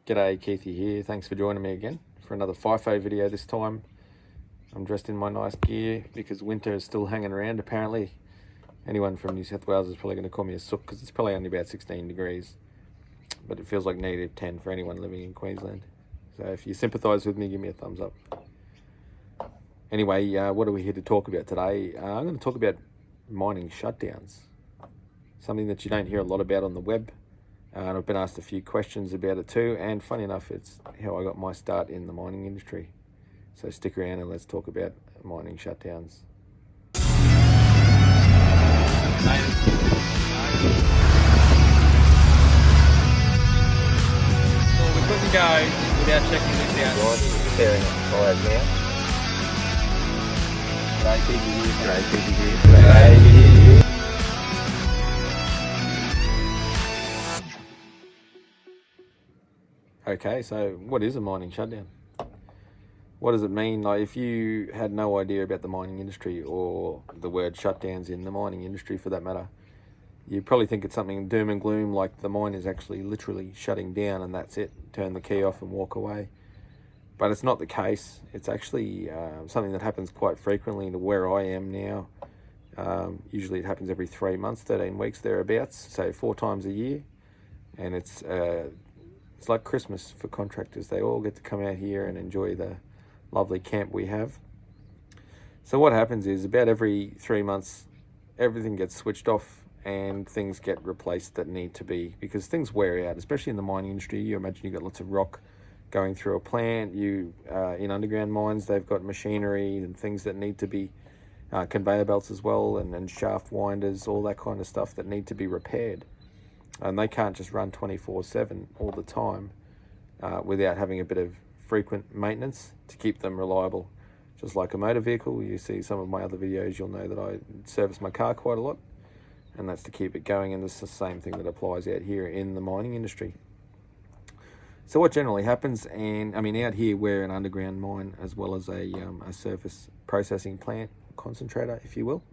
G'day, Keithy here. Thanks for joining me again for another FIFO video. This time I'm dressed in my nice gear because winter is still hanging around apparently. Anyone from New South Wales is probably going to call me a sook because it's probably only about 16 degrees. But it feels like -10 for anyone living in Queensland. So if you sympathise with me, give me a thumbs up. Anyway, what are we here to talk about today? I'm going to talk about mining shutdowns. Something that you don't hear a lot about on the web. And I've been asked a few questions about it too, and funny enough, it's how I got my start in the mining industry. So stick around and let's talk about mining shutdowns. Well, we couldn't go without checking this out. Staring at the fires now. G'day, Keithy here. G'day, Keithy here. G'day, Keithy here. Okay, so what is a mining shutdown? What does it mean? Like, if you had no idea about the mining industry or the word shutdowns in the mining industry for that matter, you probably think it's something doom and gloom, like the mine is actually literally shutting down and that's it, turn the key off and walk away. But it's not the case. It's actually something that happens quite frequently to where I am now. Usually it happens every 3 months, 13 weeks thereabouts, so 4 times a year. And it's like Christmas for contractors. They all get to come out here and enjoy the lovely camp we have. So what happens is about every 3 months, everything gets switched off and things get replaced that need to be, because things wear out, especially in the mining industry. You imagine you've got lots of rock going through a plant. In underground mines, they've got machinery and things that need to be conveyor belts as well, and shaft winders, all that kind of stuff that need to be repaired. And they can't just run 24/7 all the time without having a bit of frequent maintenance to keep them reliable. Just like a motor vehicle, you see some of my other videos, you'll know that I service my car quite a lot, and that's to keep it going, and it's the same thing that applies out here in the mining industry. So what generally happens, and I mean out here we're an underground mine as well as a surface processing plant, concentrator if you will.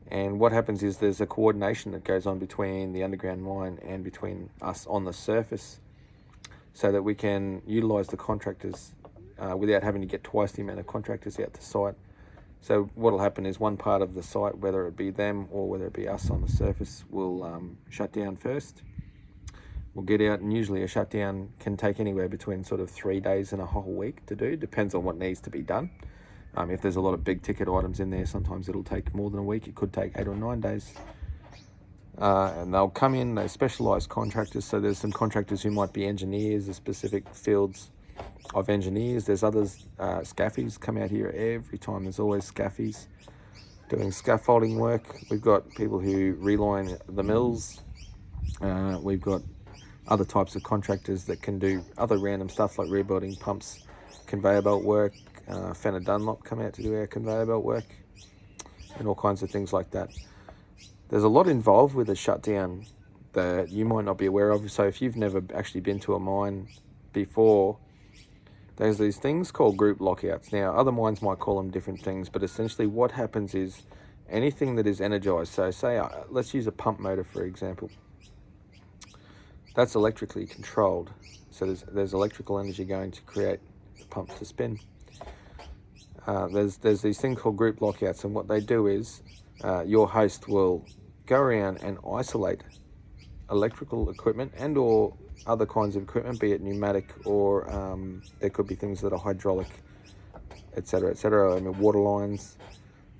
And what happens is there's a coordination that goes on between the underground mine and between us on the surface, so that we can utilise the contractors without having to get twice the amount of contractors out to site. So what will happen is one part of the site, whether it be them or whether it be us on the surface, will shut down first. We'll get out, and usually a shutdown can take anywhere between sort of 3 days and a whole week to do. Depends on what needs to be done. If there's a lot of big ticket items in there, sometimes it'll take more than a week. It could take 8 or 9 days. And they'll come in, they're specialised contractors. So there's some contractors who might be engineers, the specific fields of engineers. There's others, scaffies come out here every time. There's always scaffies doing scaffolding work. We've got people who reline the mills. We've got other types of contractors that can do other random stuff like rebuilding pumps, conveyor belt work. Fenner Dunlop come out to do our conveyor belt work, and all kinds of things like that. There's a lot involved with a shutdown that you might not be aware of. So if you've never actually been to a mine before, there's these things called group lockouts. Now, other mines might call them different things, but essentially what happens is anything that is energized. So say, let's use a pump motor, for example. That's electrically controlled. So there's electrical energy going to create the pump to spin. There's these things called group lockouts, and what they do is your host will go around and isolate electrical equipment and or other kinds of equipment, be it pneumatic or there could be things that are hydraulic, etc., etc. I mean, water lines,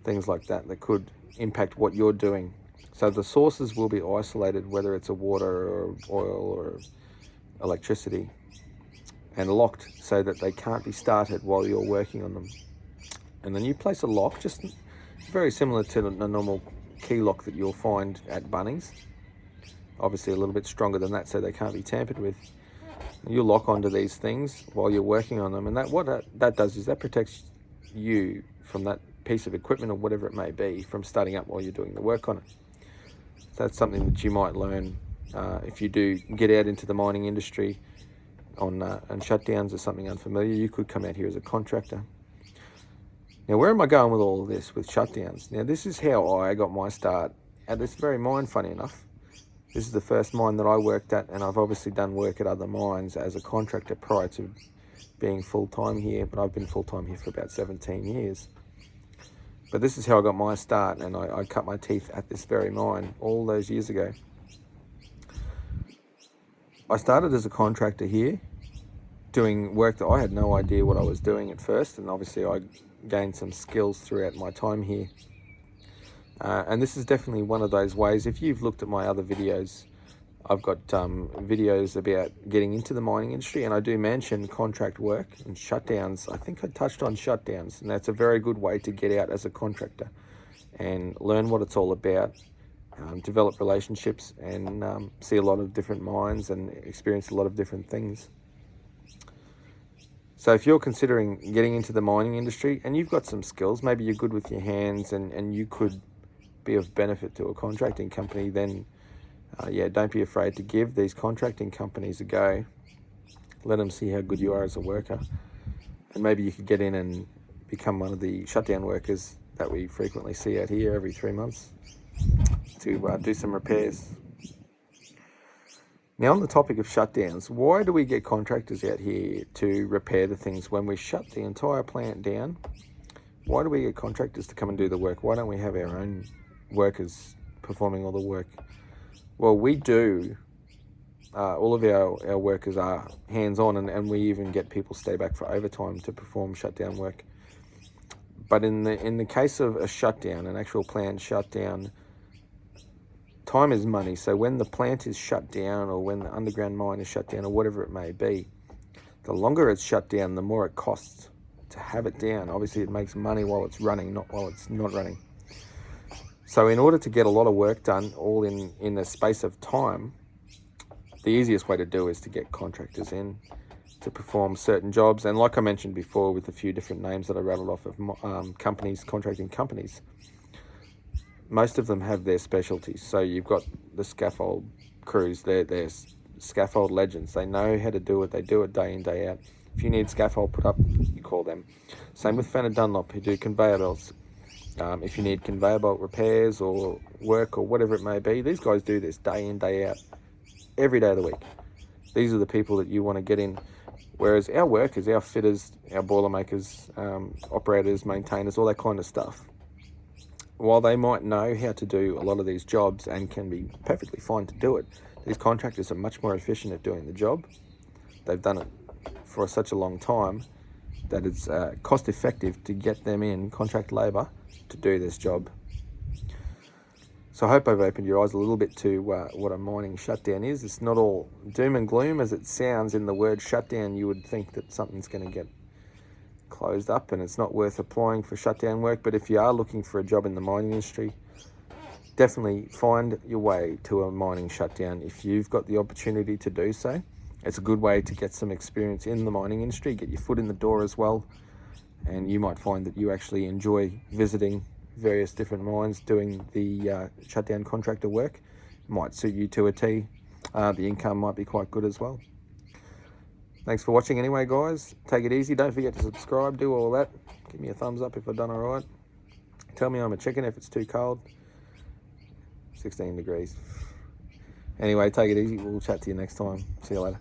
things like that could impact what you're doing. So the sources will be isolated, whether it's a water or oil or electricity, and locked so that they can't be started while you're working on them. And then you place a lock, just very similar to the normal key lock that you'll find at Bunnings. Obviously a little bit stronger than that, so they can't be tampered with. You lock onto these things while you're working on them, and what that does is that protects you from that piece of equipment or whatever it may be from starting up while you're doing the work on it. So that's something that you might learn if you do get out into the mining industry on shutdowns or something unfamiliar. You could come out here as a contractor. Now, where am I going with all of this with shutdowns? Now, this is how I got my start at this very mine, funny enough. This is the first mine that I worked at, and I've obviously done work at other mines as a contractor prior to being full-time here, but I've been full-time here for about 17 years. But this is how I got my start, and I cut my teeth at this very mine all those years ago. I started as a contractor here, doing work that I had no idea what I was doing at first, and obviously I gained some skills throughout my time here. And this is definitely one of those ways. If you've looked at my other videos, I've got videos about getting into the mining industry, and I do mention contract work and shutdowns. I think I touched on shutdowns, and that's a very good way to get out as a contractor and learn what it's all about, develop relationships, and see a lot of different mines and experience a lot of different things. So if you're considering getting into the mining industry and you've got some skills, maybe you're good with your hands and you could be of benefit to a contracting company, then yeah, don't be afraid to give these contracting companies a go. Let them see how good you are as a worker. And maybe you could get in and become one of the shutdown workers that we frequently see out here every 3 months to do some repairs. Now, on the topic of shutdowns, why do we get contractors out here to repair the things when we shut the entire plant down? Why do we get contractors to come and do the work? Why don't we have our own workers performing all the work? Well, we do. All of our workers are hands-on, and we even get people stay back for overtime to perform shutdown work. But in the case of a shutdown, an actual planned shutdown, time is money. So when the plant is shut down, or when the underground mine is shut down, or whatever it may be, the longer it's shut down, the more it costs to have it down. Obviously, it makes money while it's running, not while it's not running. So in order to get a lot of work done all in a space of time, the easiest way to do is to get contractors in to perform certain jobs. And like I mentioned before, with a few different names that I rattled off of companies, contracting companies, most of them have their specialties. So you've got the scaffold crews, they're scaffold legends. They know how to do it. They do it day in, day out. If you need scaffold put up, you call them. Same with Fenner Dunlop, who do conveyor belts. If you need conveyor belt repairs or work or whatever it may be, these guys do this day in, day out, every day of the week. These are the people that you want to get in. Whereas our workers, our fitters, our boilermakers, operators, maintainers, all that kind of stuff, while they might know how to do a lot of these jobs and can be perfectly fine to do it, these contractors are much more efficient at doing the job. They've done it for such a long time that it's cost effective to get them in, contract labour, to do this job. So I hope I've opened your eyes a little bit to what a mining shutdown is. It's not all doom and gloom as it sounds. In the word shutdown, you would think that something's going to get closed up and it's not worth applying for shutdown work. But if you are looking for a job in the mining industry, definitely find your way to a mining shutdown if you've got the opportunity to do so. It's a good way to get some experience in the mining industry, get your foot in the door as well, and you might find that you actually enjoy visiting various different mines doing the shutdown contractor work. It might suit you to a T. The income might be quite good as well. Thanks for watching anyway, guys. Take it easy. Don't forget to subscribe, do all that. Give me a thumbs up if I've done all right. Tell me I'm a chicken if it's too cold. 16 degrees. Anyway, take it easy. We'll chat to you next time. See you later.